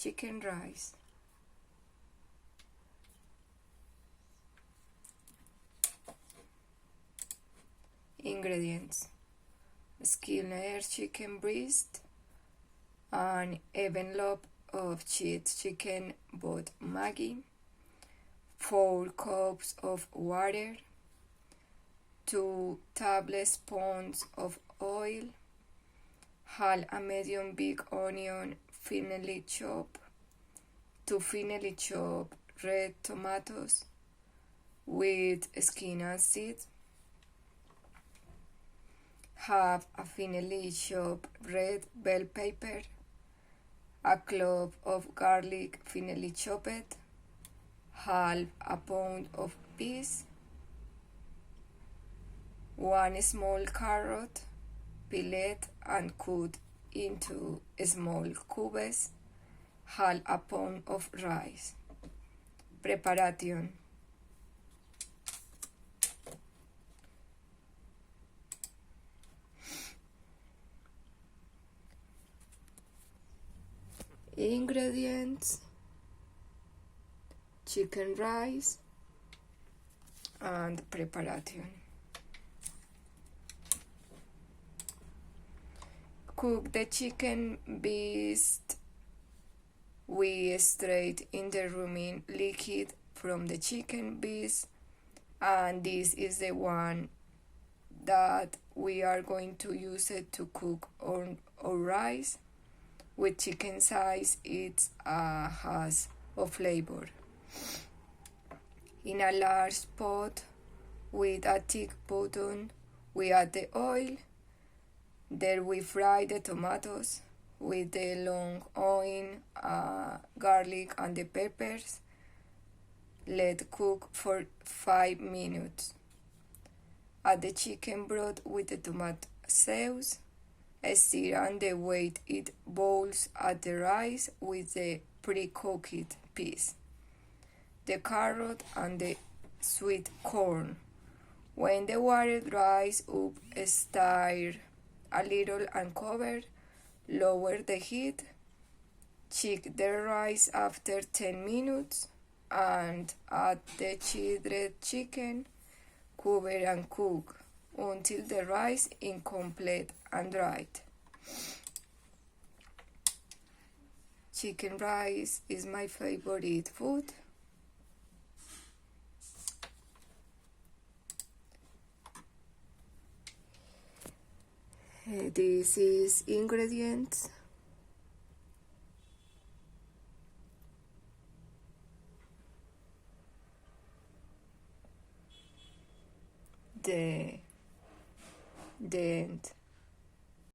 chicken rice. Ingredients: skinless chicken breast, an even loaf of cheese chicken but Maggi, 4 cups of water, 2 tablespoons of oil, half a medium big onion finely chopped, 2 finely chopped red tomatoes with skin and seeds, half a finely chopped red bell pepper, a clove of garlic finely chopped, half a pound of peas, 1 small carrot, peeled and cut into small cubes, half a pound of rice. Preparation: ingredients: chicken rice and preparation. Cook the chicken breast with straight in the remaining liquid from the chicken breast, and this is the one that we are going to use it to cook our rice. With chicken size, it has a flavor. In a large pot with a thick bottom, we add the oil. There we fry the tomatoes with the long onion, garlic and the peppers. Let cook for 5 minutes. Add the chicken broth with the tomato sauce. Stir and wait it boils. Add the rice with the pre-cooked peas, the carrot and the sweet corn. When the water dries up, stir a little and cover. Lower the heat. Check the rice after 10 minutes and add the shredded chicken. Cover and cook until the rice is complete and dried. Chicken rice is my favorite food. This is ingredients. The end.